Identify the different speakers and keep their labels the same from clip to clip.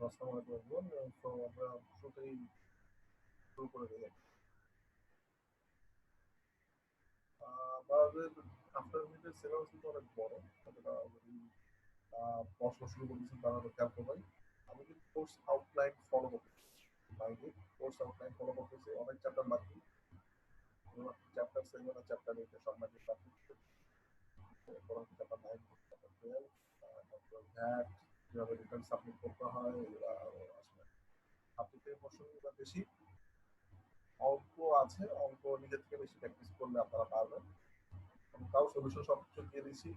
Speaker 1: আসসালামু আলাইকুম everyone. তো আমরা শুরুতেই শুরু করে দিই। আমাদের আফটার মিনিটের সিলেবাস কিন্তু অনেক বড়। সেটা অলরেডি পড়াশোনা শুরু করেছি তারা খেয়াল করবেন। আমি কিন্তু কোর্স আউটলাইন ফলো করতেছি। বাইরে কোর্স আউটলাইন ফলো করতেছি। অনেক চ্যাপ্টার বাকি। চ্যাপ্টার 7 আর চ্যাপ্টার 8 সব বাকি বাকি। এরপর চ্যাপ্টার 9, চ্যাপ্টার 12, তারপর ভ্যাট কিভাবে রিটার্ন সাবমিট করতে হয় এগুলা আসলে আপডেটের পোর্শনগুলো বেশি অঙ্ক আছে, অঙ্ক নিজের থেকে বেশি প্র্যাকটিস করলে আপনারা পারবেন। আমি তাও সলিউশন সব কিছু দিয়ে দিচ্ছি।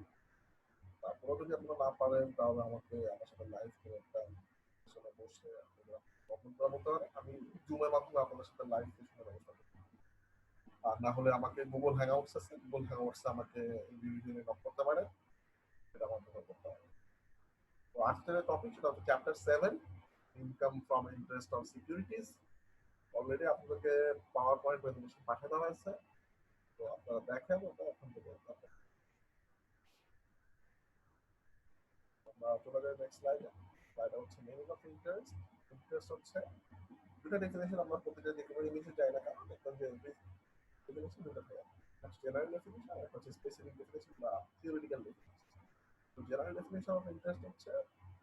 Speaker 1: তারপরেও যদি আপনারা না পারেন তাহলে আমার সাথে লাইভ করে একটা সেশনে বসে আপনারা প্রবলেম করা বলতে পারেন। আমি জুমের মাধ্যমে আপনাদের সাথে লাইভ সেশনের ব্যবস্থা করব। আর না হলে আমাকে গুগল হ্যাংআউটস আছে, গুগল হ্যাংআউটসে আমাকে ইন্ডিভিজুয়ালি নক করতে পারেন, সেটা মাধ্যমে করতে পারেন। তো আজকের টপিক সেটা হচ্ছে chapter 7, income from interest on securities. Already আপনাদেরকে পাওয়ার পয়েন্ট প্রেজেন্টেশন পাঠিয়ে দেওয়া হয়েছে, তো আপনারা দেখেন ওটা এখন থেকে আমরা চলে যাই নেক্সট স্লাইডে। স্লাইডে হচ্ছে মিনিং অফ ইন্টারেস্ট। ইন্টারেস্ট হচ্ছে দুটো ডেফিনেশন আমরা প্রতিটা ডেফিনেশন ইংলিশে যাই না, কারণ দেখবেন যে ডেফিনেশন দুটো থাকে, জেনারেল ডেফিনেশন আর হচ্ছে স্পেসিফিক ডেফিনেশন বা থিওরিটিক্যাল ডেফিনেশন। তো জেনারেল ডেফিনেশন অফ ইন্টারেস্ট হচ্ছে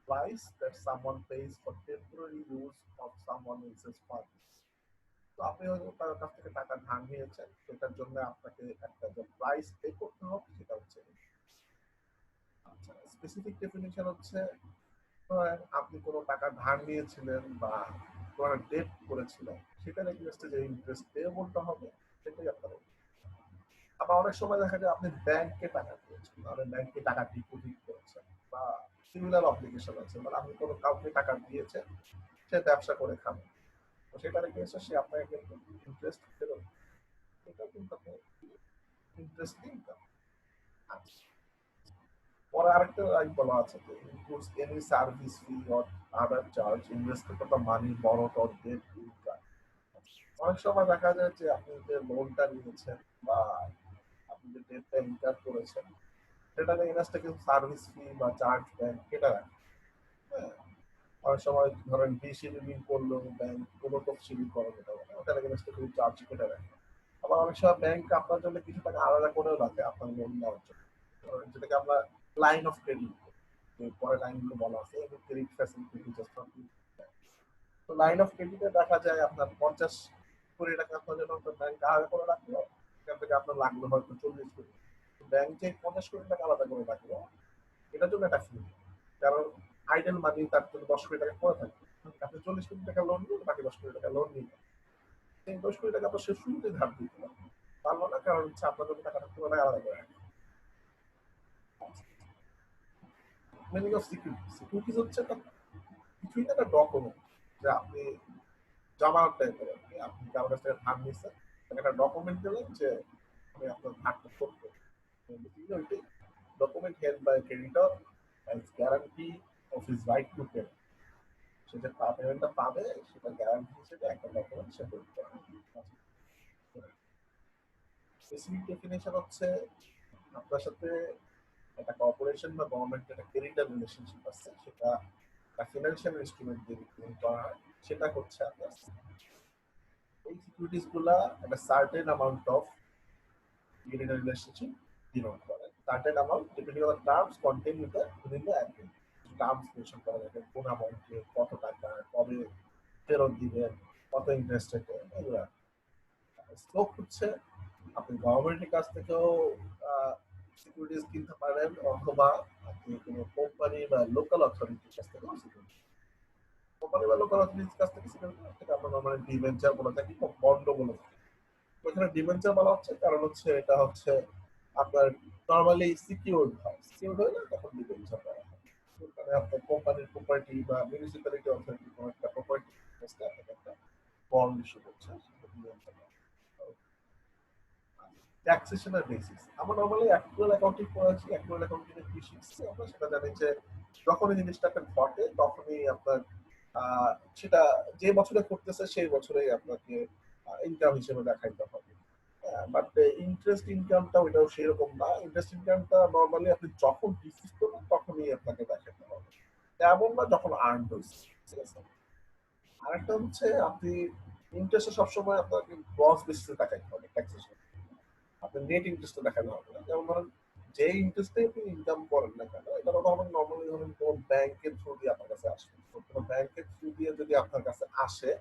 Speaker 1: price that someone page for temporary use of someone else's fund. তো আপনি হয়তো তার কাছ থেকে টাকা ধার নিয়েছেন, সেটার জন্য আপনাকে একটা যে প্রাইস পে করতে হবে সেটা হচ্ছে। আচ্ছা, স্পেসিফিক ডেফিনেশন হচ্ছে ধরেন আপনি কোনো টাকা ধার নিয়েছিলেন বা কোনো ডেট করেছিলেন, সেটার এগেইনস্টে যে ইন্টারেস্ট পেয়েবলটা হবে সেটাই আপনার। আবার অনেক সময় দেখা যায় আপনি ব্যাংকে টাকা দিয়েছেন, আপনি ব্যাংকে টাকা ডিপোজিট করেছেন বা সিমিলার অব্লিগেশন আছে, মানে আপনি কোনো কাউকে টাকা দিয়েছেন, সে ব্যবসা করে খাবে, তো সেটার এগেইনস্টে সে আপনাকে কিন্তু ইন্টারেস্ট ফেরত, এটা কিন্তু আপনি ইন্টারেস্ট ইনকাম। আচ্ছা, পরে আরেকটা লাইন বলা আছে যে includes any service fee or other charge in respect of the money borrowed or debt income. অনেক সময় দেখা যায় যে আপনি যে লোনটা নিয়েছেন বা আপনি যে ডেটটা ইনকাম করেছেন, সেটার এগেইনস্টে কিন্তু সার্ভিস ফি বা চার্জ ব্যাংক কেটে রাখে। হ্যাঁ, অনেক সময় ধরেন ডিসি বিল করলো ব্যাংক, কোনো তফসিল করা যেতে পারে, ওটার এগেইনস্টে কিন্তু চার্জ কেটে রাখে। আবার অনেক সময় ব্যাংক আপনার জন্য কিছু টাকা আলাদা করেও রাখে আপনার লোন নেওয়ার জন্য, যেটাকে আমরা লাইন অফ ক্রেডিট, পরে লাইনগুলো বলা আছে, এবং ক্রেডিট ফ্যাসিলিটি জাস্ট ফর। তো লাইন অফ ক্রেডিটে দেখা যায় আপনার 50 কোটি টাকা আপনার জন্য ব্যাংক আলাদা করে রাখলো, সেখান থেকে আপনার লাগলো হয়তো 40 কোটি। ব্যাংক যে 50 কোটি টাকা আলাদা করে রাখলো, এটার জন্য একটা ফি, কারণ আইডেল মানি তার জন্য 10 কোটি টাকা করে থাকবে। আপনি 40 কোটি টাকা লোন নিন, বাকি 10 কোটি টাকা লোন নিন, সেই 10 কোটি টাকা আপনার সে শুরুতে ধার দিতে পারলো না, কারণ হচ্ছে আপনার জন্য টাকাটা পুরোটাই আলাদা করে রাখে। মিনিং অফ সিকিউরিটি, সিকিউরিটিজ হচ্ছে কিছুই না, একটা ডকুমেন্ট যে আপনি জামানত টাইপের, আপনি কারোর কাছ থেকে ধার নিচ্ছেন, একটা ডকুমেন্ট দিলেন যে আমি আপনার ধারটা শোধ করবো। ওইটাই document held by creditor as guarantee of his right to pay. সে যে পেমেন্টটা পাবে সেটা গ্যারান্টি হিসেবে একটা ডকুমেন্ট সে তৈরি করে। স্পেসিফিক ডেফিনেশন হচ্ছে আপনার সাথে একটা কর্পোরেশন বা গভর্নমেন্টের একটা ক্রেডিটার রিলেশনশিপ আছে, সেটা ফিনান্সিয়াল ইনস্ট্রুমেন্ট দিয়ে রিপ্রেজেন্ট করা হয়, সেটা হচ্ছে আপনার এই সিকিউরিটিজ গুলা একটা certain amount of creditor relationship denote করে, certain amount depending on the terms contain within the agreement. Terms mention করা যাবে, কোন অ্যামাউন্টে কত টাকা কবে ফেরত দিবেন, কত ইন্টারেস্ট রেটে, এগুলো। স্কোপ হচ্ছে আপনি গভর্নমেন্টের কাছ থেকেও সিকিউরিটিজ কিনতে পারেন, অথবা আপনি কোনো কোম্পানি বা লোকাল অথরিটির কাছ থেকেও সিকিউরিটি, কোম্পানি বা লোকাল অথরিটির কাছ থেকে সিকিউরিটি থেকে আমরা নর্মালি ডিবেঞ্চার বলে থাকি বা বন্ড বলে থাকি। ওখানে ডিবেঞ্চার বলা হচ্ছে কারণ হচ্ছে এটা হচ্ছে আপনার নর্মালি সিকিউরড হয়, সিকিউরড হয় না তখন ডিবেঞ্চার করা হয়। মানে আপনার কোম্পানির প্রপার্টি বা মিউনিসিপ্যালিটি অথরিটি কোনো একটা প্রপার্টি আপনাকে একটা বন্ড ইস্যু করছে, সেটা ডিবেঞ্চার। ট্যাক্সেশনের বেসিস, আমরা নরমালি অ্যাকচুয়াল অ্যাকাউন্টিং পড়েছি, অ্যাকচুয়াল অ্যাকাউন্টিং এর কি শিখছি আমরা সেটা জানি যে যখনই জিনিসটাকে ঘটে তখনই আপনার সেটা যে বছরে করতেছে সেই বছরেই আপনাকে ইনকাম হিসেবে দেখাইতে হবে। বাট ইন্টারেস্ট ইনকামটা ওইটাও সেরকম না, ইন্টারেস্ট ইনকামটা নর্মালি আপনি যখন রিসিভ করবেন তখনই আপনাকে দেখাতে হবে, এমন না যখন আর্ন হয়েছে। ঠিক আছে। আরেকটা হচ্ছে আপনি ইন্টারেস্টে সবসময় আপনাকে গ্রস বেসিসে টাকাইতে হবে ট্যাক্সেশন। আপনার নেট ইন্টারেস্টটা দেখানো হবে না। যেমন ধরেন যে ইন্টারেস্টে আপনি ইনকাম করেন না কেন, এটা তো আমার নর্মালি ধরেন কোনো ব্যাংকের থ্রু দিয়ে আপনার কাছে আসবে। তো কোনো ব্যাংকের থ্রু দিয়ে যদি আপনার কাছে আসে,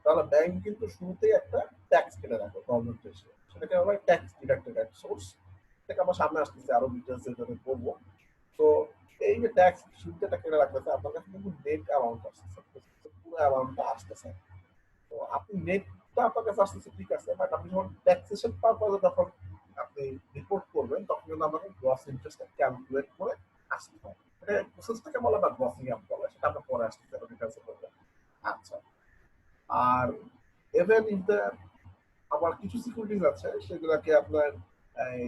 Speaker 1: তাহলে ব্যাংক কিন্তু শুরুতেই একটা ট্যাক্স কেটে রাখে গভর্নমেন্ট হিসেবে। সেটাকে আমরা ট্যাক্স ডিডাক্টেড অ্যাট সোর্স। সেটাকে আমার সামনে আসতেছে আরো ডিটেলস এটাতে বলবো। তো এই যে ট্যাক্স শুরুতে এটা কেটে রাখতেছে, আপনার কাছে কিন্তু নেট অ্যামাউন্ট আসতেছে, পুরো অ্যামাউন্টটা আসতেছে। তো আপনি নেটটা আপনার কাছে আসতেছে ঠিক আছে, বাট আপনি যখন ট্যাক্সেশন পারপাজে যখন আপনি রিপোর্ট করবেন, তখন কিন্তু আপনাকে গ্রস ইন্টারেস্টটা ক্যালকুলেট করে আসতে হবে। এটা প্রসেসটাকে বলে বা গ্রসিং আপ বলে, সেটা আমরা পরে আসতেছে ডিটেলস করবো। আচ্ছা। আর এভেন ইন দ্য আবার কিছু সিকিউরিটিজ আছে সেগুলোকে আপনার এই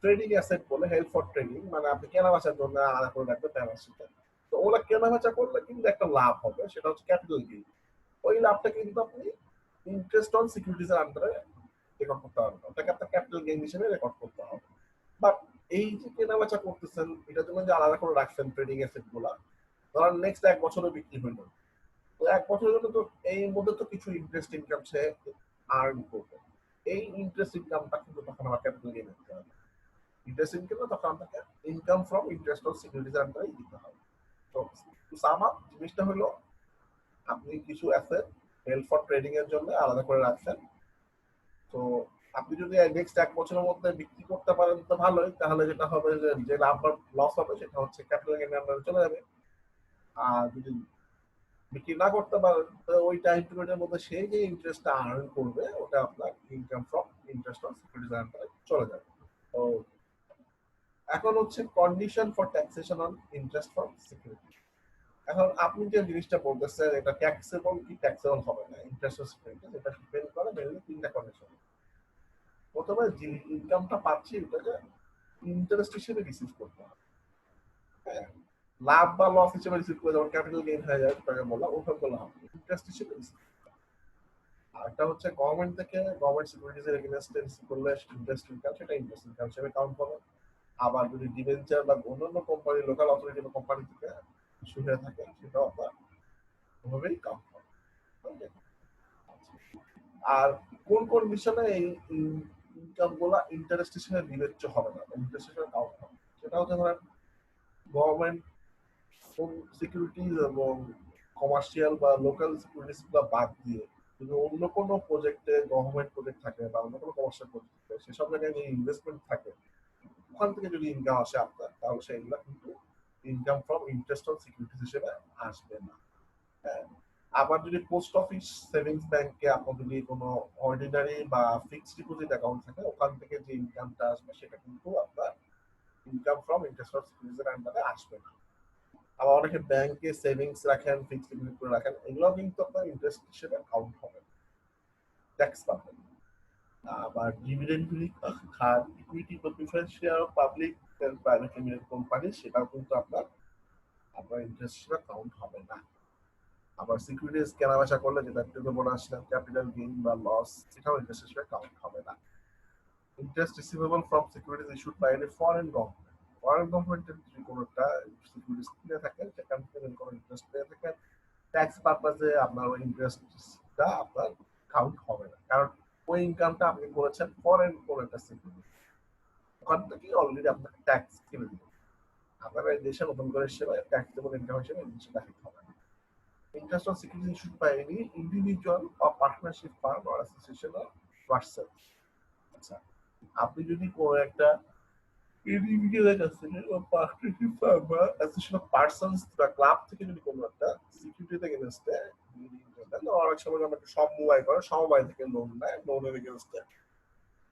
Speaker 1: ট্রেডিং অ্যাসেট বলে, হেল্প ফর ট্রেডিং, মানে আপনি কেনা বেচার জন্য আলাদা করে রাখবেন ব্যালেন্স শিটে। তো ওগুলা কেনা বেচা করলে কিন্তু একটা লাভ হবে, সেটা হচ্ছে ক্যাপিটাল গেইন। ওই লাভটা কিন্তু আপনি ইন্টারেস্ট অন সিকিউরিটিজ এর আন্ডারে রেকর্ড করতে হবে, ওটাকে আপনার ক্যাপিটাল গেইন হিসেবে রেকর্ড করতে হবে। বাট এই যে কেনা বেচা করতেছেন, এটার জন্য যে আলাদা করে রাখছেন ট্রেডিং অ্যাসেট গুলা, ধরেন নেক্সট 1 বছরে বিক্রি হইল, তো 1 বছরের জন্য তো এই মধ্যে তো কিছু ইন্টারেস্ট ইনকাম সে আর্ন করবে। এই ইন্টারেস্ট ইনকামটা কিন্তু তখন আমার ক্যাপিটাল গেইন দিতে হবে। ইন্টারেস্ট ইনকাম তখন আপনাকে income from interest on securities আন্ডারে দিতে হবে। তো সাম আপ জিনিসটা হলো, আপনি কিছু অ্যাসেট হেল্প ফর ট্রেডিং এর জন্য আলাদা করে রাখছেন। তো আপনি যদি নেক্সট 1 বছরের মধ্যে বিক্রি করতে পারেন তো ভালোই, তাহলে যেটা হবে যে যে লাভ বা লস হবে সেটা হচ্ছে ক্যাপিটাল গেইনের আন্ডারে চলে যাবে। আর যদি বিক্রি না করতে পারেন, তো ওই টাইম পিরিয়ডের মধ্যে সেই যে ইন্টারেস্টটা আর্ন করবে ওটা আপনার income from interest on securities আন্ডারে চলে যাবে। তো এখন হচ্ছে condition for taxation on interest from security. এখন আপনি যে জিনিসটা বলতেছেন এটা ট্যাক্সেবল কি ট্যাক্সেবল হবে না ইন্টারেস্ট অন সিকিউরিটি, এটা ডিপেন্ড করে মেইনলি 3টা কন্ডিশন। প্রথমে যে ইনকামটা পাচ্ছি ওটাকে ইন্টারেস্ট হিসেবে রিসিভ করতে হবে। হ্যাঁ, লাভ বা লস হিসেবে রিসিভ করে, যেমন ক্যাপিটাল গেইন হয়ে যায় ওটাকে বলা, ওটা বলা হবে ইন্টারেস্ট হিসেবে রিসিভ। আরেকটা হচ্ছে গভর্নমেন্ট থেকে গভর্নমেন্ট সিকিউরিটিজ এর এগেইনস্টে রিসিভ করলে ইন্টারেস্ট ইনকাম, সেটা ইন্টারেস্ট ইনকাম হিসেবে কাউন্ট হবে। আবার যদি ডিবেঞ্চার বা অন্যান্য কোম্পানি, লোকাল অথরিটি বা কোম্পানি থেকে ইস্যু হয়ে থাকে, সেটাও আপনার ওভাবেই কাউন্ট হবে। আর কোন কোন বিষয়ে এই ইনকাম গুলা ইন্টারেস্ট হিসেবে বিবেচ্য হবে না, ইন্টারেস্ট হিসেবে কাউন্ট হবে, সেটা হচ্ছে ধরেন গভর্নমেন্ট সিকিউরিটিজ এবং কমার্শিয়াল বা লোকাল সিকিউরিটিজ গুলো বাদ দিয়ে যদি অন্য কোনো প্রজেক্টে, গভর্নমেন্ট প্রজেক্ট থাকে বা অন্য কোনো কমার্শিয়াল প্রজেক্ট থাকে, সেসব জায়গায় যে ইনভেস্টমেন্ট থাকে, ওখান থেকে যদি ইনকাম আসে আপনার, তাহলে সেইগুলো কিন্তু income from interest on securities হিসেবে আসবে না। হ্যাঁ। আবার যদি পোস্ট অফিস সেভিংস ব্যাংকে আপনার যদি কোনো অর্ডিনারি বা ফিক্সড ডিপোজিট অ্যাকাউন্ট থাকে, ওখান থেকে যে ইনকামটা আসবে সেটা কিন্তু আপনার ইনকাম ফ্রম ইন্টারেস্ট অফ সিকিউরিটিজের আন্ডারে আসবে না। আবার অনেকে ব্যাংকে সেভিংস রাখেন, ফিক্সড ডিপোজিট করে রাখেন, এগুলো কিন্তু আপনার ইন্টারেস্ট হিসেবে কাউন্ট হবে, ট্যাক্স পাবেন। আবার ডিভিডেন্ড গুলি খান, ইকুইটি বা preference share of public and private limited company, সেটাও কিন্তু আপনার আপনার ইন্টারেস্ট হিসেবে কাউন্ট হবে না। আবার সিকিউরিটিজ কেনাবেচা করলে যেটা একটু বলে আসলাম, ক্যাপিটাল গেইন বা লস, সেটাও ইন্টারেস্ট হিসেবে কাউন্ট হবে না। Interest receivable from securities issued by any foreign government, ফরেন গভর্নমেন্টের যদি কোনো একটা সিকিউরিটিজ কিনে থাকেন, সেখান থেকে যদি কোনো ইন্টারেস্ট পেয়ে থাকেন, ট্যাক্স পারপাসে আপনার ওই ইন্টারেস্টটা আপনার কাউন্ট হবে না, কারণ ওই ইনকামটা আপনি করেছেন ফরেন কোনো একটা সিকিউরিটি, ওখান থেকে অলরেডি আপনাকে ট্যাক্স কিনে দিবে। আপনার এই দেশে নতুন করে হিসেবে ট্যাক্সেবল ইনকাম হিসেবে এই জিনিসটা দেখাতে হবে না। Interest on securities issued by any individual or partnership firm or association or person. আচ্ছা, আপনি যদি কোনো একটা ইন্ডিভিজুয়ালের কাছ থেকে বা পার্টনারশিপ ফার্ম বা অ্যাসোসিয়েশন অফ পার্সনস বা ক্লাব থেকে যদি কোনো একটা সিকিউরিটিতে এগেইনস্টে দেন, অনেক সময় আমরা একটা সমবায় করে, সমবায় থেকে লোন নেয়, লোনের এগেইনস্টে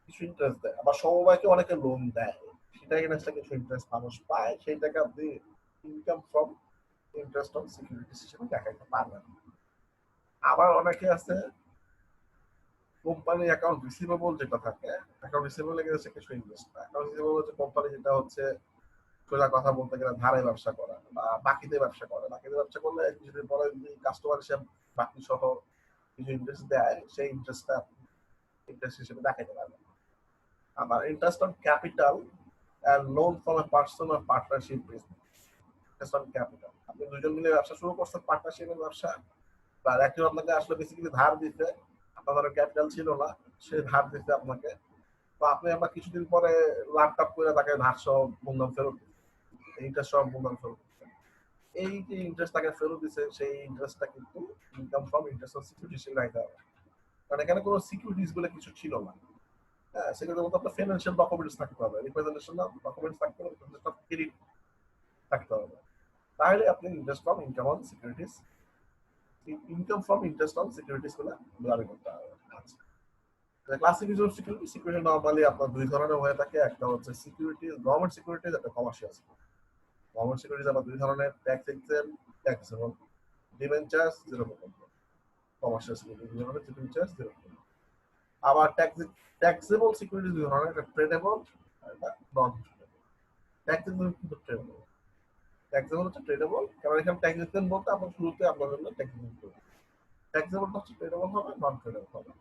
Speaker 1: কিছু ইন্টারেস্ট দেয়, আবার সমবায়কে অনেকে লোন দেয়, সেটা এগেইনস্টে কিছু ইন্টারেস্ট মানুষ পায়, সেই টাকা আপনি income from interest on securities হিসেবে দেখাইতে পারবেন। আবার অনেকে আছে কোম্পানি অ্যাকাউন্ট রিসিভেবল যেটা থাকে, অ্যাকাউন্ট রিসিভেবল এগেইনস্টে কিছু ইনভেস্ট পায়। অ্যাকাউন্ট রিসিভেবল হচ্ছে কোম্পানি যেটা হচ্ছে সোজা কথা বলতে গেলে ধারে ব্যবসা করা বা বাকিতে ব্যবসা করে, বাকিতে ব্যবসা করলে যদি বলে যদি কাস্টমার হিসেবে বাকি সহ কিছু ইন্টারেস্ট দেয়, সেই ইন্টারেস্টটা ইন্টারেস্ট হিসেবে দেখাতে পারবে। আবার interest on capital and loan from a person or partnership business, interest on capital. আপনি দুজন মিলে ব্যবসা শুরু করছেন, পার্টনারশিপের ব্যবসা, বা একজন আপনাকে আসলে বেসিক্যালি ধার দিতে, আপনার ক্যাপিটাল ছিল না, সে ধার দিতে আপনাকে, তো আপনি আবার কিছুদিন পরে ল্যাপটপ করে তাকে ধার সহ মূলধন ফেরত দিচ্ছেন, ইন্টারেস্ট সহ মূলধন ফেরত দিচ্ছেন। এই যে ইন্টারেস্ট তাকে ফেরত দিচ্ছে, সেই ইন্টারেস্টটা কিন্তু income from interest on securities রাখতে হবে। কারণ এখানে কোনো সিকিউরিটিজ বলে কিছু ছিল না। হ্যাঁ, সেক্ষেত্রে মধ্যে আপনার ফিনান্সিয়াল ডকুমেন্টস থাকতে হবে, রিপ্রেজেন্টেশন অফ ডকুমেন্টস থাকতে হবে, রিপ্রেজেন্টেশন অফ ক্রেডিট থাকতে হবে। তাহলে আপনি interest from income on securities, income from interest on securities গুলো দাবি করতে হবে। আচ্ছা, classification of security, security normally আপনার দুই ধরনের হয়ে থাকে, একটা হচ্ছে সিকিউরিটি গভর্নমেন্ট সিকিউরিটিজ, একটা কমার্শিয়াল সিকিউরিটি। গভর্নমেন্ট সিকিউরিটিজ আবার দুই ধরনের, ট্যাক্স এক্সেম, ট্যাক্স এবং ডিবেঞ্চার্স, যেরকম কমার্শিয়াল সিকিউরিটি দুই ধরনের, ডিবেঞ্চার্স যেরকম। আবার ট্যাক্সেবল সিকিউরিটি দুই ধরনের, একটা ট্রেডেবল আর একটা নন ট্রেডেবল। ট্যাক্সেবল কিন্তু ট্রেডেবল, ট্যাক্সেবল হচ্ছে ট্রেডেবল, কারণ এখানে ট্যাক্স এক্সেম বলতে আপনার শুরুতে আপনার জন্য ট্যাক্স করবে, ট্যাক্সেবলটা হচ্ছে ট্রেডেবল হবে, নন ট্রেডেবল হবে।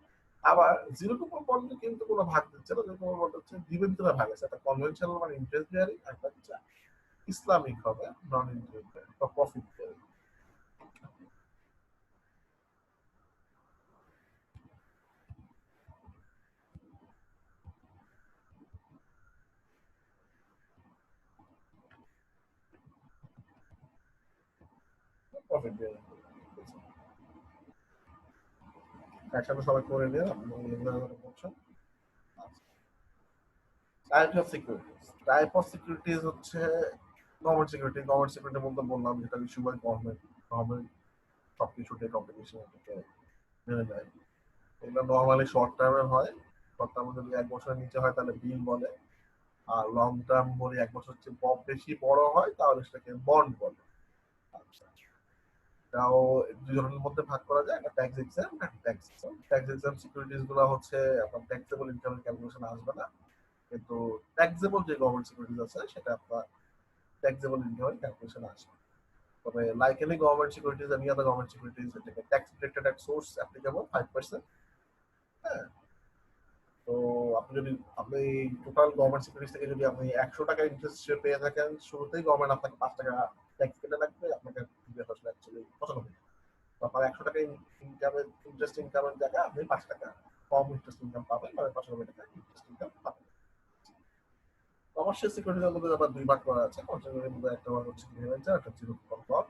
Speaker 1: আবার জিরো কুপন বন্ডে কিন্তু কোনো ভাগ দিচ্ছে না, জিরো কুপন বন্ড হচ্ছে ডিবেঞ্চারে ভাগ আছে, একটা কনভেনশনাল মানে ইন্টারেস্ট বেয়ারিং, একটা হচ্ছে ইসলামিক হবে নন ইন্টারেস্ট বেয়ারিং বা প্রফিট বেয়ারিং। প্রফিট বেয়ারিং একসাথে সবাই করে নিয়ে আপনি বলছেন। Type of securities, type of securities হচ্ছে গভর্নমেন্ট সিকিউরিটি। গভর্নমেন্ট সিকিউরিটির মধ্যে বললাম যেটা ইস্যু বাই গভর্নমেন্ট, গভর্নমেন্ট সবকিছুতে কম্পিটিশন মেনে নেয়। এগুলো নর্মালি শর্ট টার্মের হয়, শর্ট টার্মে যদি 1 বছরের নিচে হয় তাহলে বিল বলে, আর লং টার্ম বলে 1 বছর চেয়ে বেশি বড় হয় তাহলে সেটাকে বন্ড বলে। আচ্ছা, এটাও দুই ধরনের মধ্যে ভাগ করা যায়, একটা ট্যাক্স এক্সাম, একটা tax exam. Tax exam securities গুলো হচ্ছে আপনার ট্যাক্সেবল ইনকামের ক্যালকুলেশন আসবে না, কিন্তু ট্যাক্সেবল যে গভর্নমেন্ট সিকিউরিটিজ আছে সেটা আপনার ট্যাক্সেবল ইনকামের ক্যালকুলেশন আসবে। তবে like any government securities, any other government securities, এটাকে tax deducted at source applicable 5%। হ্যাঁ, তো আপনি যদি আপনি টোটাল গভর্নমেন্ট সিকিউরিটিজ থেকে যদি আপনি 100 টাকা ইন্টারেস্ট হিসেবে পেয়ে থাকেন, শুরুতেই গভর্নমেন্ট আপনাকে 5 টাকা ট্যাক্স কেটে রাখবে, আপনাকে দিবে আসলে অ্যাকচুয়ালি 95। তো আপনার 100 টাকা ইনকামের ইন্টারেস্ট ইনকামের জায়গায় আপনি 5 টাকা কম ইন্টারেস্ট ইনকাম পাবেন, মানে 95 টাকা ইন্টারেস্ট ইনকাম পাবেন। কমার্শিয়াল সিকিউরিটির মধ্যে আবার দুই ভাগ করা আছে, কমার্শিয়াল মধ্যে একটা ভাগ হচ্ছে ডিভেঞ্চার, একটা জিরো কুপন বন্ড।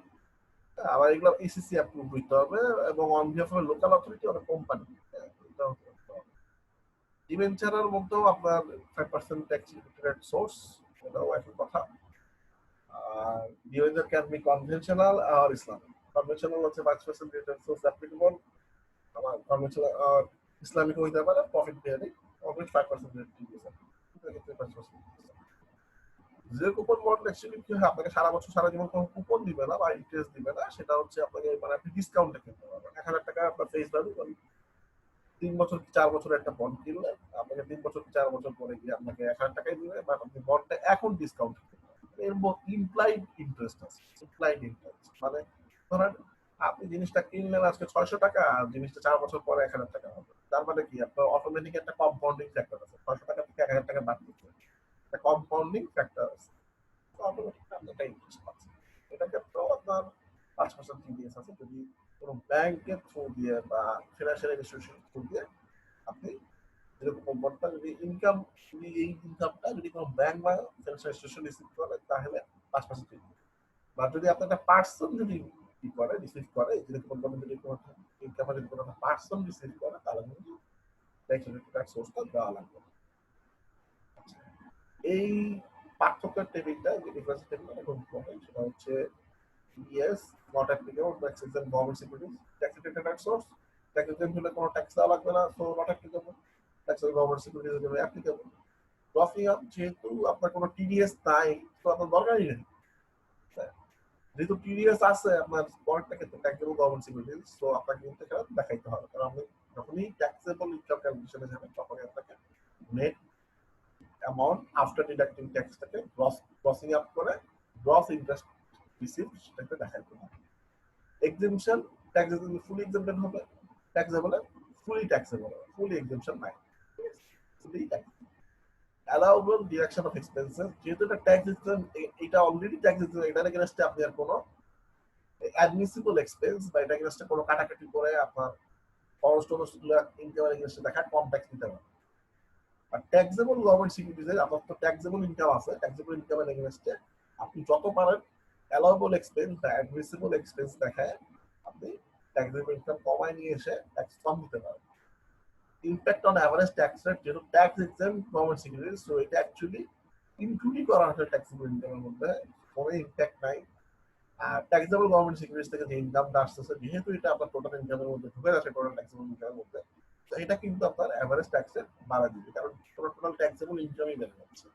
Speaker 1: আবার এগুলো এসিসি অ্যাপ্রুভ হইতে হবে এবং on behalf of local authority or company. ডিভেঞ্চারের মধ্যেও আপনার 5% ট্যাক্স রেট সোর্স, এটাও একই কথা। আর ডিভেঞ্চার ক্যান বি কনভেনশনাল আর ইসলামিক। কনভেনশনাল হচ্ছে 5% রেট সোর্স অ্যাপ্লিকেবল, আমার কনভেনশনাল আর ইসলামিক হইতে পারে প্রফিট বেয়ারিং, অবশ্যই 5% রেট দিয়েছে, যে কুপন বন্ড অ্যাকচুয়ালি কি হয়, আপনাকে সারা বছর সারা জীবন কোনো কুপন দিবে না বা ইন্টারেস্ট দিবে না, সেটা হচ্ছে আপনাকে মানে আপনি ডিসকাউন্টে কিনতে পারবেন। 1,000 টাকা আপনার ফেস ভ্যালু, 3 বছর কি 4 বছর একটা বন্ড কিনলে আপনাকে 3 বছর কি 4 বছর পরে গিয়ে আপনাকে 1,000 টাকাই দিবে, বাট আপনি বন্ডটা এখন ডিসকাউন্ট, এর মধ্যে ইমপ্লাইড ইন্টারেস্ট আছে। ইমপ্লাইড ইন্টারেস্ট মানে ধরেন আপনি জিনিসটা কিনলেন আজকে 600 টাকা, আর জিনিসটা 4 বছর পরে 1,000 টাকা হবে, তার মানে কি আপনার অটোমেটিক একটা কম্পাউন্ডিং ফ্যাক্টর আছে, 600 টাকা থেকে 1,000 টাকা বাদ দিচ্ছে, একটা কম্পাউন্ডিং ফ্যাক্টর আছে, অটোমেটিক আপনি একটা ইন্টারেস্ট পাচ্ছেন। এটা ক্ষেত্রেও আপনার 5% টিডিএস আছে, যদি কোনো ব্যাংকের থ্রু দিয়ে বা ফিনান্সিয়াল ইনস্টিটিউশন থ্রু দিয়ে আপনি যেরকম কোম্পানিটা যদি ইনকাম, যদি এই ইনকামটা যদি কোনো ব্যাংক বা ফিনান্সিয়াল ইনস্টিটিউশন রিসিভ করে তাহলে 5% টিডিএস। বা যদি আপনার একটা পার্সন যদি কি করে রিসিভ করে, যদি কোম্পানি যদি কোনো ইনকাম যদি কোনো পার্সন রিসিভ করে তাহলে কিন্তু ট্যাক্স সোর্সটা দেওয়া লাগবে। এই পার্থক্যের টেবিলটা, যে ডিফারেন্স টেবিলটা খুব ইম্পর্টেন্ট, সেটা হচ্ছে ES not applicable tax exempt government securities, tax deducted source, tax exempt হলে কোনো ট্যাক্স দেওয়া লাগবে না, so not applicable. Tax government securities জন্য অ্যাপ্লিকেবল। ক্রসিং আপ, যেহেতু আপনার কোনো টিডিএস নাই তো আপনার দরকারই নেই, যেহেতু টিডিএস আছে আপনার পয়েন্টটা ক্ষেত্রে ট্যাক্সেবল গভর্নমেন্ট সিকিউরিটিজ, তো আপনাকে কিন্তু এখানে দেখাইতে হবে, কারণ আপনি যখনই ট্যাক্সেবল ইনকাম ক্যালকুলেশনে যাবেন তখনই আপনাকে নেট অ্যামাউন্ট আফটার ডিডাক্টিং ট্যাক্সটাকে ক্রসিং আপ করে গ্রস ইন্টারেস্ট রিসিভ সেটাকে দেখাইতে হবে। এক্সেমশন, ট্যাক্স ফুলি এক্সেমটেড হবে, ট্যাক্সেবল ফুলি ট্যাক্সেবল হবে, ফুলি এক্সেমশন নাই, fully tax. Allowable deduction of expenses, যেহেতু এটা ট্যাক্স এক্সেম্পশন, এটা অলরেডি ট্যাক্স এক্সেম্পশন, এটার এগেইনস্টে আপনি আর কোনো অ্যাডমিসিবল এক্সপেন্স বা এটা এগেইনস্টে কোনো কাটাকাটি করে আপনার খরচ টরচ গুলো ইনকামের এগেইনস্টে দেখা কম ট্যাক্স দিতে পারে। আর ট্যাক্সেবল গভর্নমেন্ট সিকিউরিটিজে আপনার তো ট্যাক্সেবল ইনকাম আছে, ট্যাক্সেবল ইনকামের এগেইনস্টে আপনি যত পারেন অ্যালাউবল এক্সপেন্স বা অ্যাডমিসিবল এক্সপেন্স দেখায় আপনি ট্যাক্সেবল ইনকাম কমায় নিয়ে এসে ট্যাক্স কম দিতে পারেন। Impact on average tax rate, যেহেতু tax exempt government securities, so এটা অ্যাকচুয়ালি ইনক্লুডই করা হয়েছে ট্যাক্সেবল ইনকামের মধ্যে, কোনো ইম্প্যাক্ট নাই। আর ট্যাক্সেবল গভর্নমেন্ট সিকিউরিটিজ থেকে যে ইনকামটা আসতেছে, যেহেতু এটা আপনার টোটাল ইনকামের মধ্যে ঢুকে যাচ্ছে, টোটাল ট্যাক্সেবল ইনকামের মধ্যে, তো এটা কিন্তু আপনার অ্যাভারেজ ট্যাক্সে বাড়া দিবে, কারণ টোটাল ট্যাক্সেবল ইনকামই বেড়ে যাচ্ছে।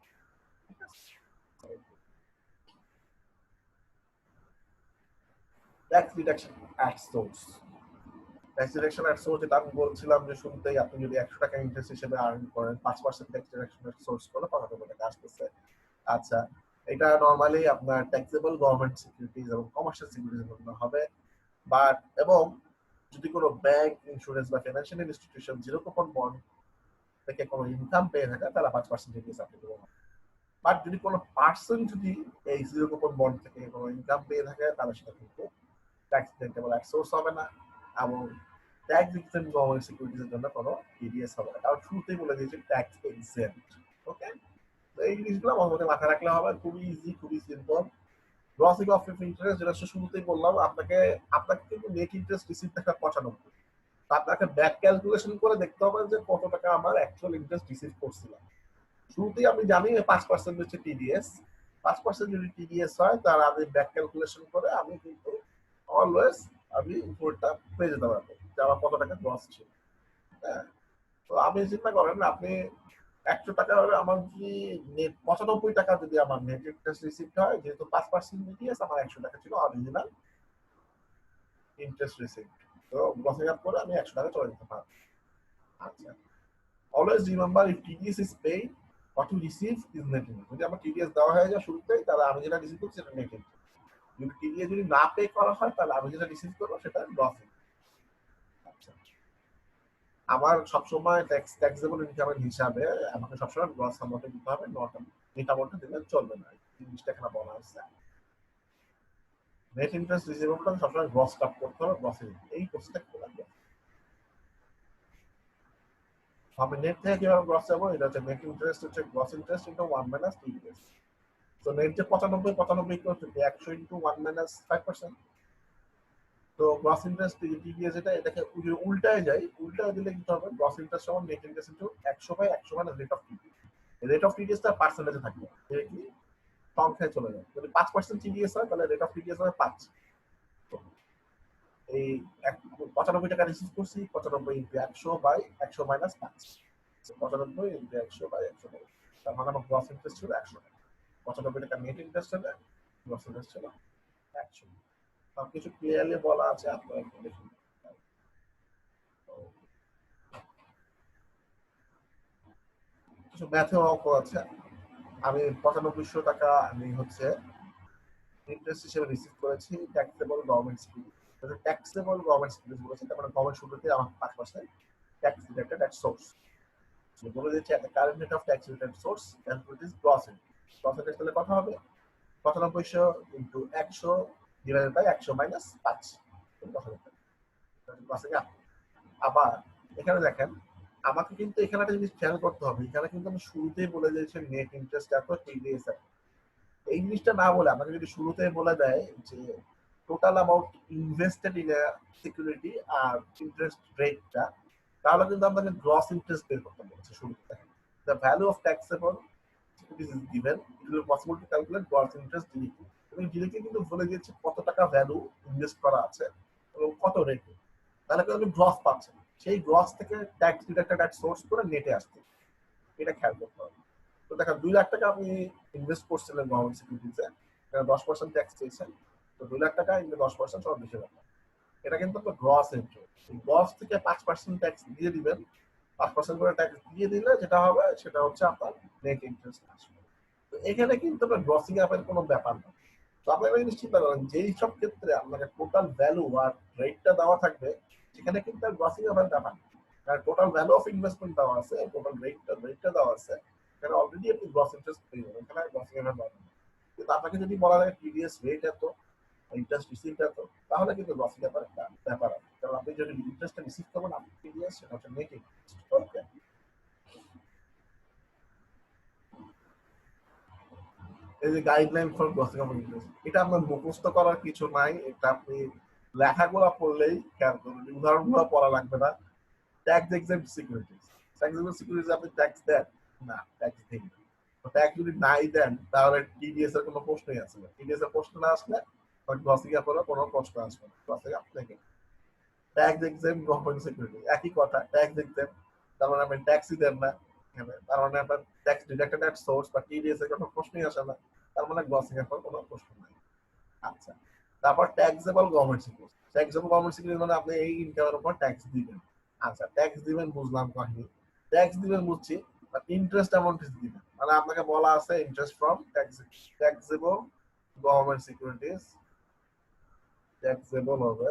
Speaker 1: Tax deduction at source, tax deduction at source, যেটা আমি বলছিলাম যে শুরুতেই, আপনি যদি 100 টাকা ইন্টারেস্ট হিসেবে আর্ন করেন, 5% ট্যাক্স ডিডাকশন অ্যাট সোর্স করলে 75 টাকা আসতেছে। আচ্ছা, এটা নরমালি আপনার ট্যাক্সেবল গভর্নমেন্ট সিকিউরিটিজ এবং কমার্শিয়াল সিকিউরিটিজের জন্য হবে। বাট এবং যদি কোনো ব্যাংক, ইন্স্যুরেন্স বা financial institution zero coupon bond থেকে কোনো ইনকাম পেয়ে থাকে, তারা 5% টিডিএস আপনি দেবেন। বাট যদি কোনো পার্সন যদি এই জিরো কুপন বন্ড থেকে কোনো ইনকাম পেয়ে থাকে, তাহলে সেটা কিন্তু ট্যাক্স ডিডাক্টেবল অ্যাট সোর্স হবে না, এবং ট্যাক্স এক্সেম্পট গভর্নমেন্ট সিকিউরিটিজের জন্য কোনো টিডিএস হবে না, কারণ শুরুতেই বলে দিয়েছে ট্যাক্স এক্সেম্পট। ওকে, তো এই জিনিসগুলো আমার মধ্যে মাথায় রাখলে হবে, খুবই ইজি, খুবই সিম্পল। গ্রস অফ ইন্টারেস্ট, যেটা শুরুতেই বললাম, আপনাকে আপনাকে কিন্তু নেট ইন্টারেস্ট রিসিভ দেখা 95, আপনাকে ব্যাক ক্যালকুলেশন করে দেখতে হবে যে কত টাকা আমার অ্যাকচুয়াল ইন্টারেস্ট রিসিভ করছিলাম। শুরুতেই আমি জানি 5% হচ্ছে টিডিএস, 5% যদি টিডিএস হয়, তার আমি ব্যাক ক্যালকুলেশন করে আমি কিন্তু অলওয়েজ আমি উপরটা পেয়ে যেতে পারবো যে আমার কত টাকা গ্রস ছিল। হ্যাঁ, তো আপনি চিন্তা করেন, আপনি 100 টাকা আমার যদি নেট 95 টাকা যদি আমার নেট ইন্টারেস্ট রিসিভ হয়, যেহেতু 5% টিডিএস, আমার 100 টাকা ছিল অরিজিনাল ইন্টারেস্ট রিসিভ। তো গ্রসিং আপ করে আমি 100 টাকা চলে যেতে পারবো। আচ্ছা, always remember if TDS is paid, what you receive is net interest. যদি আমার TDS দেওয়া হয়ে যায় শুরুতেই, তাহলে আমি যেটা রিসিভ করছি সেটা নেট ইন্টারেস্ট। যদি TDS যদি না পে করা হয়, তাহলে আমি যেটা রিসিভ করবো সেটা গ্রস ইনকাম। আচ্ছা, আমার সবসময় ট্যাক্সেবল ইনকামের হিসাবে আমাকে সবসময় গ্রস অ্যামাউন্টে দিতে হবে, নট নেট অ্যামাউন্টে দিলে চলবে না। এই জিনিসটা এখানে বলা হচ্ছে। নেট ইন্টারেস্ট রিসিভেবলটা সবসময় গ্রস কাট করতে হবে, গ্রস এই প্রসেসটা কি লাগবে। আমি নেট থেকে কিভাবে গ্রস যাবো, এটা হচ্ছে নেট ইন্টারেস্ট হচ্ছে gross interest into 1 minus TDS. তো নেট যে 95 করতে 100 ইনটু 1 মাইনাস 5%। তো গ্রস ইন্টারেস্ট টিডিএস যেটা, এটাকে উল্টায় যায়, উল্টায় দিলে কি হবে, গ্রস ইন্টারেস্ট সমান net interest into 100/100 minus rate of TDS. Rate of টিডিএসটা পার্সেন্টেজে থাকবে, এটা কি সংখ্যায় চলে যায়। যদি 5% টিডিএস হয়, তাহলে রেট অফ টিডিএস হবে 5। এই 95 টাকা রিসিভ করছি, 95 ইন্টু 100/100 মাইনাস 5, 95 ইন্টু 100/100, তার মানে আমার গ্রস ইন্টারেস্ট ছিল 100 টাকা। 95 টাকা নেট ইন্টারেস্ট হলে গ্রস ইন্টারেস্ট ছিল 100। সবকিছু ক্লিয়ারলি বলা আছে, আপনারা দেখুন। কিছু ম্যাথেও অঙ্ক আছে। আমি 9500 টাকা আমি হচ্ছে ইন্টারেস্ট হিসেবে রিসিভ করেছি taxable government security. Taxable government security বলেছে, তার মানে গভর্নমেন্ট শুরুতে আমার 5% ট্যাক্স ডিডাক্টেড অ্যাট সোর্স। বলে দিচ্ছে একটা current rate of tax deducted source calculate is gross interest. Gross interest তাহলে কত হবে, 9500 ইন্টু 100 ডিভাইডেড বাই 100 মাইনাস 5। আবার এখানে দেখেন, আমাকে কিন্তু এখানে একটা জিনিস খেয়াল করতে হবে, এখানে কিন্তু আমি শুরুতেই বলে দিয়েছি নেট ইন্টারেস্ট এত, টিডিএস এত। এই জিনিসটা না বলে আমাকে যদি শুরুতেই বলে দেয় যে total amount invested in a security আর ইন্টারেস্ট রেটটা, তাহলে কিন্তু আপনাকে গ্রস ইন্টারেস্ট বের করতে বলেছে শুরুতে। The value of taxable securities is given, it will possible to calculate gross interest directly. এবং ডিরেক্টলি কিন্তু বলে দিয়েছে কত টাকা ভ্যালু ইনভেস্ট করা আছে এবং কত রেটে, তাহলে কিন্তু আপনি গ্রস পাচ্ছেন। সেই গ্রস থেকে ট্যাক্স ডিডাক্টেড অ্যাট সোর্স করে নেটে আসছে, এটা খেয়াল করতে হবে। তো দেখেন 2 লাখ টাকা আপনি ইনভেস্ট করছিলেন গভর্নমেন্ট সিকিউরিটিতে, 10% ট্যাক্স চেয়েছেন, তো 2 লাখ টাকা ইনভে 10% সব 20,000। এটা কিন্তু আপনার গ্রস ইন্টারেস্ট। গ্রস থেকে 5% ট্যাক্স দিয়ে দিবেন, 5% করে ট্যাক্স দিয়ে দিলে যেটা হবে সেটা হচ্ছে আপনার নেট ইন্টারেস্ট আসবে। তো এখানে কিন্তু আপনার গ্রসিং আপের কোনো ব্যাপার না। তো আপনারা জিনিস চিন্তা করেন, যেই সব ক্ষেত্রে আপনাকে টোটাল ভ্যালু আর রেটটা দেওয়া থাকবে, সেখানে কিন্তু আর গ্রসিং আপের ব্যাপার না, কারণ টোটাল ভ্যালু অফ ইনভেস্টমেন্ট দেওয়া আছে, টোটাল রেটটা দেওয়া আছে, এখানে অলরেডি আপনি গ্রস ইন্টারেস্ট পেয়ে যাবেন, এখানে গ্রসিং এফেক্ট পাবেন। কিন্তু আপনাকে যদি বলা যায় টিডিএস রেট এত, ইন্টারেস্ট রিসিভ এত, তাহলে কিন্তু গ্রসিং ব্যাপার একটা ব্যাপার আছে। কারণ আপনি যদি ইন্টারেস্টটা রিসিভ করবেন আপনি টিডিএস, সেটা হচ্ছে নেট ইন্টারেস্ট। ওকে, এই যে guideline for grossing of interest, এটা আপনার মুখস্থ করার কিছু নাই, এটা আপনি লেখাগুলো পড়লেই খেয়াল করবেন, উদাহরণগুলো পড়া লাগবে না। ট্যাক্স এক্সেম্পট সিকিউরিটিজ, ট্যাক্স এক্সেম্পট সিকিউরিটিজ আপনি ট্যাক্স দেন না, ট্যাক্স দেন না। ট্যাক্স যদি নাই দেন তাহলে টিডিএস এর কোনো প্রশ্নই আসবে না। টিডিএস এর প্রশ্ন না আসলে গ্রসিং এর কোনো প্রশ্ন আসবে না। গ্রসিং আপনাকে ট্যাক্স এক্সেম্পট গভর্নমেন্ট সিকিউরিটি একই কথা, ট্যাক্স এক্সেম্পট তার মানে আপনি ট্যাক্সই দেন না এখানে, তার মানে আপনার ট্যাক্স ডিডাক্টেড এট সোর্স বা টিডিএস এর কোনো প্রশ্নই আসে না, তার মানে গ্রসিং এর কোনো প্রশ্ন নাই। আচ্ছা, তারপর taxable government security, taxable government security মানে আপনি এই ইনকামের উপর ট্যাক্স দিবেন। আচ্ছা, ট্যাক্স দিবেন বুঝলাম কাহিনী, ট্যাক্স দিবেন বুঝছি, বাট ইন্টারেস্ট অ্যামাউন্ট দিবেন, মানে আপনাকে বলা আছে interest from taxable government securities, taxable হবে,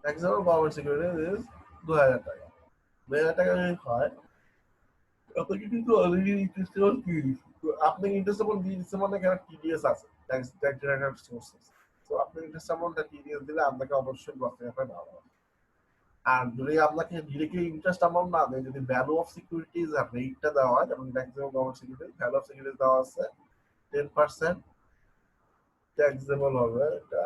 Speaker 1: ট্যাক্সেবল গভর্নমেন্ট সিকিউরিটিজ ইজ 2000 টাকা। 2000 টাকা যদি হয় আপনাকে কিন্তু অলরেডি ইন্টারেস্ট অ্যামাউন্ট দিয়ে দিচ্ছে। তো আপনি ইন্টারেস্ট অ্যামাউন্ট দিয়ে দিচ্ছে মানে এখানে টিডিএস আছে, ট্যাক্স ডিডাক্টেড সোর্সেস। তো আপনি ইন্টারেস্ট অ্যামাউন্টটা টিডিএস দিলে আপনাকে অবশ্যই গ্রসিং এফেক্ট দেওয়া হবে। আর যদি আপনাকে ডিরেক্টলি ইন্টারেস্ট অ্যামাউন্ট না দেয়, যদি ভ্যালু অফ সিকিউরিটিজ আর রেটটা দেওয়া হয়, যেমন taxable government security value of securities দেওয়া আছে 10%, ট্যাক্সেবল হবে এটা,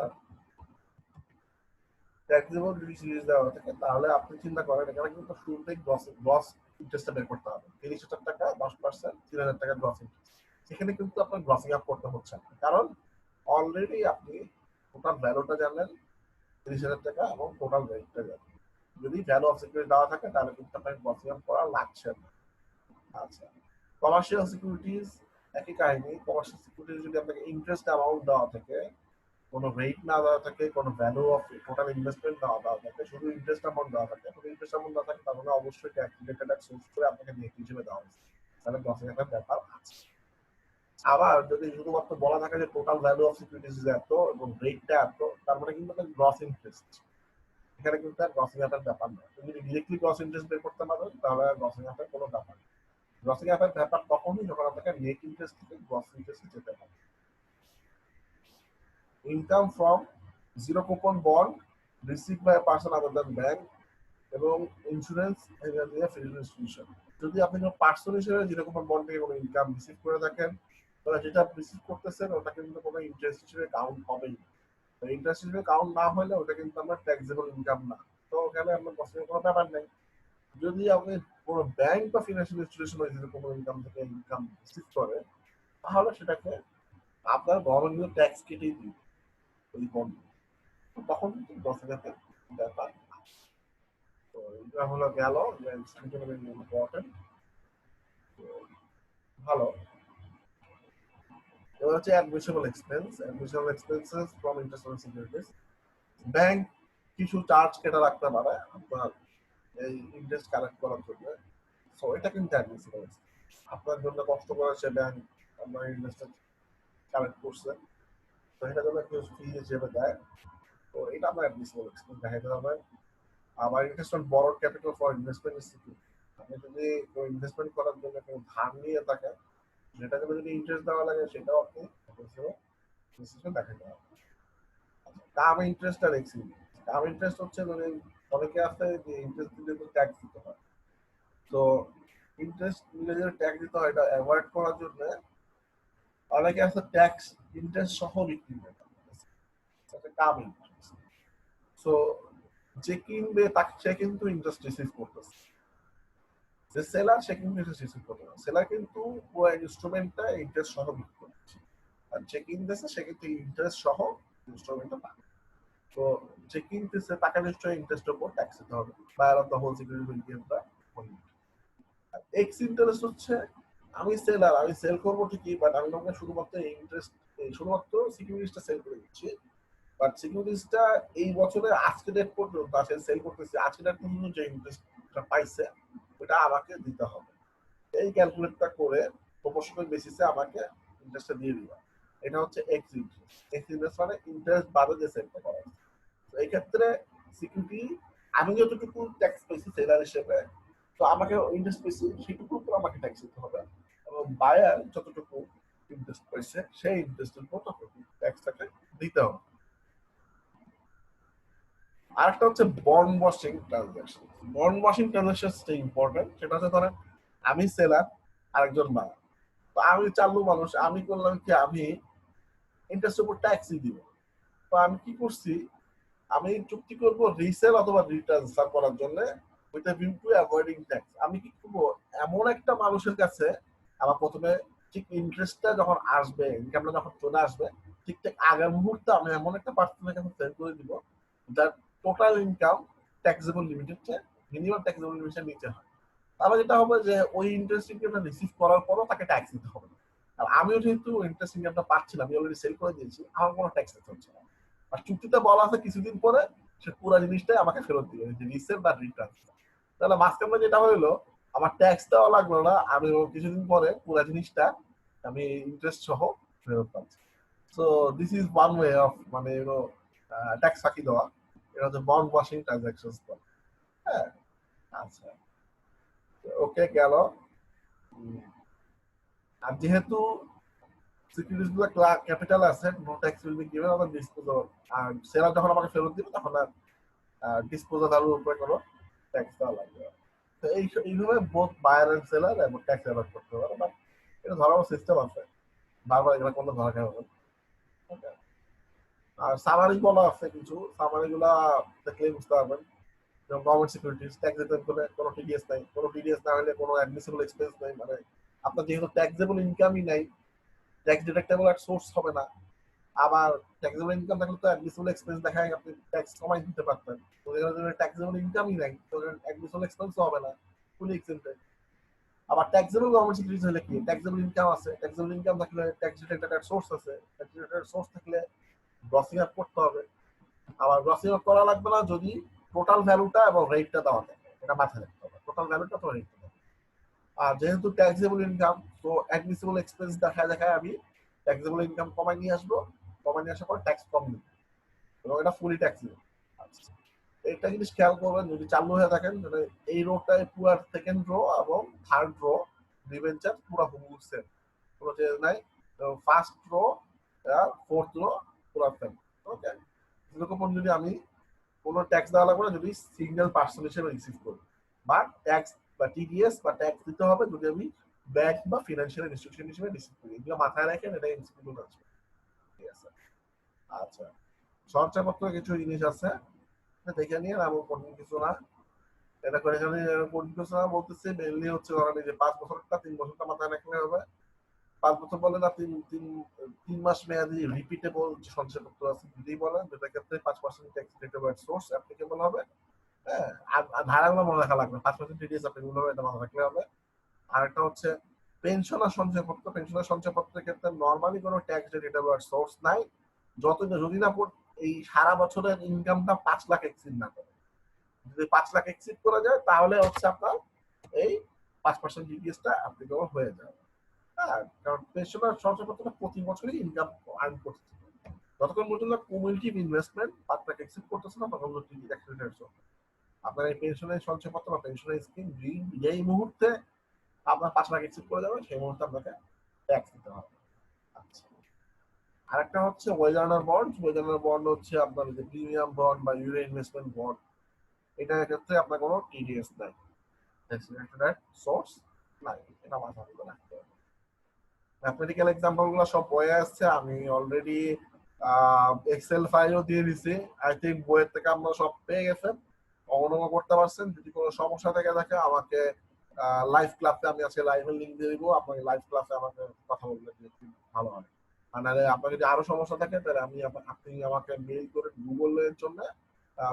Speaker 1: ট্যাক্সেবল যদি সিরিজ দেওয়া থাকে তাহলে আপনি চিন্তা করেন এখানে কিন্তু শুরুতেই গ্রস ইন্টারেস্টটা বের করতে হবে, 30,000 টাকা 10%, 3,000 টাকা গ্রস ইন্টারেস্ট। সেখানে কিন্তু আপনার গ্রসিং আপ করতে হচ্ছে না, কারণ অলরেডি আপনি টোটাল ভ্যালুটা জানেন 30,000 টাকা এবং টোটাল রেটটা জানেন। যদি ভ্যালু অফ সিকিউরিটি দেওয়া থাকে তাহলে কিন্তু আপনার গ্রসিং আপ করা লাগছে না। আচ্ছা, কমার্শিয়াল সিকিউরিটিজ একই কাহিনী। কমার্শিয়াল সিকিউরিটিজ যদি আপনাকে ইন্টারেস্ট অ্যামাউন্ট দেওয়া থাকে, কোনো রেট না দেওয়া থাকে, কোনো ভ্যালু অফ টোটাল ইনভেস্টমেন্ট না দেওয়া থাকে, শুধু ইন্টারেস্ট অ্যামাউন্ট দেওয়া থাকে, শুধু ইন্টারেস্ট অ্যামাউন্ট দেওয়া থাকে, তাহলে অবশ্যই ট্যাক্স রিলেটেড এক সোর্স করে আপনাকে নেট হিসেবে দেওয়া হয়েছে, তাহলে গ্রসিং একটা ব্যাপার আছে। আবার যদি শুধুমাত্র বলা থাকে যে টোটাল ভ্যালু অফ সিকিউরিটিজ এত এবং রেটটা এত, তার মানে কিন্তু গ্রস ইন্টারেস্ট, এখানে কিন্তু আর গ্রসিং অ্যাপের ব্যাপার নয়। তুমি যদি ডিরেক্টলি গ্রস ইন্টারেস্ট বের করতে পারো তাহলে গ্রসিং অ্যাপের কোনো ব্যাপার নেই। গ্রসিং অ্যাপের ব্যাপার তখনই যখন আপনাকে নেট ইন্টারেস্ট থেকে গ্রস ইন্টারেস্টে যেতে হবে। Income from zero coupon bond receive by person other than bank এবং ইন্স্যুরেন্স ফিনান্সিয়াল ইনস্টিটিউশন। যদি আপনি কোনো পার্সন হিসেবে জিরো কুপন বন্ড থেকে কোনো ইনকাম রিসিভ করে থাকেন, তাহলে যেটা রিসিভ করতেছেন ওটা কিন্তু কোনো ইন্টারেস্ট হিসেবে কাউন্ট হবেই না। ইন্টারেস্ট হিসেবে কাউন্ট না হলে ওটা কিন্তু আমার ট্যাক্সেবল ইনকাম না। তো ওখানে আপনার কষ্টের কোনো ব্যাপার নেই। যদি আপনি কোনো ব্যাংক বা ফিনান্সিয়াল ইনস্টিটিউশন যদি কোনো ইনকাম থেকে ইনকাম রিসিভ করে, তাহলে সেটাকে আপনার গভর্নমেন্ট ট্যাক্স কেটেই দিবে ওই বন্ড, তখন কিন্তু 10,000 ব্যাপার। তো এটা হলো গেল ইম্পর্টেন্ট। ভালো, এবার হচ্ছে additional expense, additional expenses from international securities. Bank কিছু চার্জ কেটে রাখতে পারে আপনার এই ইন্টারেস্ট কালেক্ট করার জন্য, সো এটা কিন্তু অ্যাডমিশনাল এক্সপেন্স। আপনার জন্য কষ্ট করে সে ব্যাংক আপনার ইন্টারেস্ট কালেক্ট করছে, তো এটা জন্য কেউ ফি হিসেবে দেয়, তো এটা আপনার অ্যাডমিশনাল এক্সপেন্স দেখাতে হবে। আবার interest on borrowed capital for investment institute, আপনি যদি কোনো ইনভেস্টমেন্ট করার জন্য কোনো ধার নিয়ে থাকেন, সেটা জন্য যদি ইন্টারেস্ট দেওয়া লাগে সেটাও আপনি দেখাতে হবে। কাম ইন্টারেস্ট আর এক্সিড, কাম ইন্টারেস্ট হচ্ছে মানে অনেকে আছে যে ইন্টারেস্ট দিলে তো ট্যাক্স দিতে হয়, তো ইন্টারেস্ট দিলে যে ট্যাক্স দিতে হয় এটা অ্যাভয়েড করার জন্য অনেকে আছে ট্যাক্স ইন্টারেস্ট সহ বিক্রি করে, কাম ইন্টারেস্ট। সো যে কিনবে তাকে সে কিন্তু ইন্টারেস্ট রিসিভ করতেছে, যে সেলার সে কিন্তু ইন্টারেস্ট রিসিভ করতে পারে, সেলার কিন্তু পুরো ইনস্ট্রুমেন্টটা ইন্টারেস্ট সহ বিক্রি করছে, আর যে কিনতেছে সে কিন্তু ইন্টারেস্ট সহ ইনস্ট্রুমেন্টটা পাবে। তো যে কিনতেছে তাকে নিশ্চয়ই ইন্টারেস্টের উপর ট্যাক্স দিতে হবে, buyer of the whole security will give the x interest হচ্ছে আমি সেলার, আমি সেল করবো ঠিকই, বাট আমি তোমাকে শুধুমাত্র ইন্টারেস্ট, শুধুমাত্র সিকিউরিটিসটা সেল করে দিচ্ছি, বাট সিকিউরিটিসটা এই বছরের আজকে ডেট পর্যন্ত সে সেল করতেছে, আজকে ডেট পর্যন্ত যে ইন্টারেস্টটা পাইছে ওটা আমাকে দিতে হবে। এই ক্যালকুলেটটা করে প্রপোর্শনাল বেসিসে আমাকে ইন্টারেস্টটা দিয়ে দিবা, এটা হচ্ছে এক্স ইন্টারেস্ট। এক্স ইন্টারেস্ট মানে ইন্টারেস্ট বাদে যে সেলটা করা হচ্ছে। তো এই ক্ষেত্রে সিকিউরিটি আমি যতটুকু ট্যাক্স পেয়েছি সেলার হিসেবে, তো আমাকে ইন্টারেস্ট পেয়েছি সেটুকুর উপর আমাকে ট্যাক্স দিতে হবে, এবং বায়ার যতটুকু ইন্টারেস্ট পাইছে সেই ইন্টারেস্টের উপর ততটুকু ট্যাক্সটাকে দিতে হবে। আরেকটা হচ্ছে bond washing transaction. Bond washing transaction important. সেটা হচ্ছে ধরেন আমি সেলার, আরেকজন বায়ার। তো আমি চালু মানুষ, আমি করলাম কি, আমি ইন্টারেস্টের উপর ট্যাক্সই দিব। তো আমি কি করছি, আমি চুক্তি করব রিসেল অথবা রিট্রান্সফার করার জন্য with a view to avoiding tax. আমি কি করবো, এমন একটা মানুষের কাছে আমার প্রথমে ঠিক ইন্টারেস্টটা যখন আসবে, ইনকামটা যখন চলে আসবে, ঠিক ঠিক আগের মুহূর্তে আমি এমন একটা পার্সনের কাছে সেল করে দিব যার টোটাল ইনকাম ট্যাক্সেবল লিমিটের চেয়ে মিনিমাম ট্যাক্সেবল লিমিটের নিচে হয়। তাহলে যেটা হবে যে ওই ইন্টারেস্ট ইনকামটা রিসিভ করার পরও তাকে ট্যাক্স দিতে হবে না। আর আমিও যেহেতু ইন্টারেস্ট ইনকামটা পাচ্ছি না, আমি অলরেডি সেল করে দিয়েছি, আমার কোনো ট্যাক্স দিতে হচ্ছে না। আর চুক্তিতে বলা আছে কিছুদিন পরে সে পুরো জিনিসটাই আমাকে ফেরত দিবে, যে রিসেল বা রিটার্ন। তাহলে মাঝখানে যেটা হইলো, আমার ট্যাক্স দেওয়া লাগলো না, আমি কিছুদিন পরে পুরো জিনিসটা আমি ইন্টারেস্ট সহ ফেরত পাচ্ছি। So this is one way of মানে ট্যাক্স ফাঁকি দেওয়া। এটা হচ্ছে বন্ড ওয়াশিং ট্রানজাকশন। হ্যাঁ, আচ্ছা, ওকে গেল। আর যেহেতু সিকিউরিটিজ গুলো capital asset, no tax will be given on disposal. আর সেরা যখন আমাকে ফেরত দিবে তখন আর ডিসপোজাল ভ্যালুর উপরে কোনো ট্যাক্স দেওয়া লাগবে না। তো এইভাবে বোথ বায়ার এন্ড সেলার এবং ট্যাক্স অ্যাভয়েড করতে পারে, বাট এটা ধরার সিস্টেম আছে, বারবার এগুলো কোনো ধরা খাওয়া হবে। আর সামারি বলা আছে কিছু, সামারি গুলা দেখলেই বুঝতে পারবেন। যেমন গভর্নমেন্ট সিকিউরিটিজ ট্যাক্স দিতে হলে কোনো টিডিএস নাই, কোনো টিডিএস না হলে কোনো অ্যাডমিসিবল এক্সপেন্স নাই, মানে আপনার যেহেতু ট্যাক্সেবল ইনকামই নাই, ট্যাক্স ডিডাক্টেবল আর সোর্স হবে না। আবার ট্যাক্সেবল ইনকাম থাকলে তো অ্যাডমিসিবল এক্সপেন্স দেখায় আপনি ট্যাক্স কমাই দিতে পারতেন। তো এখানে ট্যাক্সেবল ইনকামই নাই, তো অ্যাডমিসিবল এক্সপেন্সও হবে না, ফুলি এক্সেন্টেড। আবার ট্যাক্সেবল গভর্নমেন্ট সিকিউরিটিজ হলে কি, ট্যাক্সেবল ইনকাম আছে, ট্যাক্সেবল ইনকাম থাকলে ট্যাক্স ডিডাক্টেড সোর্স আছে, ট্যাক্স ডিডাক্টেড সোর্স থাকলে গ্রসিং আপ করতে হবে। আবার গ্রসিং আপ করা লাগবে না যদি টোটাল ভ্যালুটা এবং রেটটা দেওয়া থাকে, এটা মাথায় রাখতে হবে, টোটাল ভ্যালুটা তো রেটটা। আর যেহেতু ট্যাক্সেবল ইনকাম, তো অ্যাডমিসিবল এক্সপেন্স দেখায় দেখায় আমি ট্যাক্সেবল ইনকাম কমাই নিয়ে আসবো, কমাই নিয়ে আসার পর ট্যাক্স কম দিব, এবং এটা ফুলি ট্যাক্সেবল। আচ্ছা, একটা জিনিস খেয়াল করবেন, যদি চালু হয়ে থাকেন, মানে এই রোটায় পুরো সেকেন্ড রো এবং থার্ড রো ডিবেঞ্চার পুরো হুবহু সেম, কোনো চেঞ্জ নাই। ফার্স্ট রো আর ফোর্থ রো পুরো সেম। ওকে, এরকম যদি আমি কোনো ট্যাক্স দেওয়া লাগবে না যদি সিঙ্গেল পার্সন হিসেবে রিসিভ করি, বা ট্যাক্স বা টিডিএস বা ট্যাক্স দিতে হবে যদি আমি ব্যাংক বা ফিনান্সিয়াল ইনস্টিটিউশন হিসেবে রিসিভ করি। এগুলো মাথায় রাখেন, এটা এমসিকিউ আছে। ঠিক আছে, আচ্ছা, সঞ্চয়পত্র কিছু জিনিস আছে, দেখে নিয়ে এমন কঠিন কিছু না। এটা করে এখানে কঠিন কিছু না বলতেছে, মেনলি হচ্ছে ধরেন এই যে 5 বছরটা 3 বছরটা মাথায় রাখলে হবে। 5 বছর বলে না, 3 মাস মেয়াদি রিপিটেবল যে সঞ্চয়পত্র আছে যদি বলেন, যেটার ক্ষেত্রে 5% ট্যাক্স রিটেবল সোর্স অ্যাপ্লিকেবল হবে। হ্যাঁ, আর ধারাগুলো মনে রাখা লাগবে, 5% টিডিএস আপনি এটা মনে রাখলে হবে। আর একটা হচ্ছে পেনশন আর সঞ্চয়পত্র। পেনশন আর সঞ্চয়পত্রের ক্ষেত্রে নর্মালি কোনো ট্যাক্স রিটেবল সোর্স নাই, যত যদি না এই সারা বছরের ইনকামটা 5 লাখ এক্সিড না করে। যদি 5 লাখ এক্সিড করে যায় তাহলে হচ্ছে আপনার এই 5% টিডিএসটা অ্যাপ্লিকেবল হয়ে যাবে। হ্যাঁ, কারণ পেনশন আর সঞ্চয়পত্রটা প্রতি বছরই ইনকাম আর্ন করছে, যতক্ষণ পর্যন্ত কুমুলেটিভ ইনভেস্টমেন্ট 5 লাখ এক্সিড করতেছে না তখন আপনার এই পেনশনের সঞ্চয়পত্র বা পেনশনের স্কিম যেই মুহূর্তে আপনার 5 লাখ এক্সিড করে যাবে সেই মুহূর্তে আপনাকে ট্যাক্স দিতে হবে। আচ্ছা, আরেকটা হচ্ছে wage earner bond. Wage earner bond হচ্ছে আপনার যে প্রিমিয়াম বন্ড বা ইউরো ইনভেস্টমেন্ট বন্ড, এটার ক্ষেত্রে আপনার কোনো টিডিএস নাই, ট্যাক্স রিলেটেড সোর্স নাই, এটা মাথায় রাখতে হবে। ম্যাথমেটিক্যাল এক্সাম্পল গুলো সব বইয়ে আসছে, আমি অলরেডি এক্সেল ফাইলও দিয়ে দিছি। আই থিঙ্ক বইয়ের থেকে আপনারা সব পেয়ে গেছেন, অবলম্বন করতে পারছেন। যদি কোনো সমস্যা থেকে থাকে আমাকে লাইভ ক্লাসে, আমি আজকে লাইভের লিঙ্ক দিয়ে দিব, আপনাকে লাইভ ক্লাসে আমাকে কথা বললে ভালো হয়। আর নাহলে আপনার যদি আরো সমস্যা থাকে তাহলে আপনি আমাকে মেইল করে গুগলের জন্য,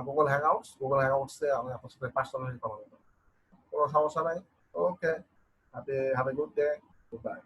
Speaker 1: গুগল হ্যাংআউটসে আমি আপনার সাথে পার্সোনালি কথা বলবো, কোনো সমস্যা নাই। Okay, have a good day, good bye.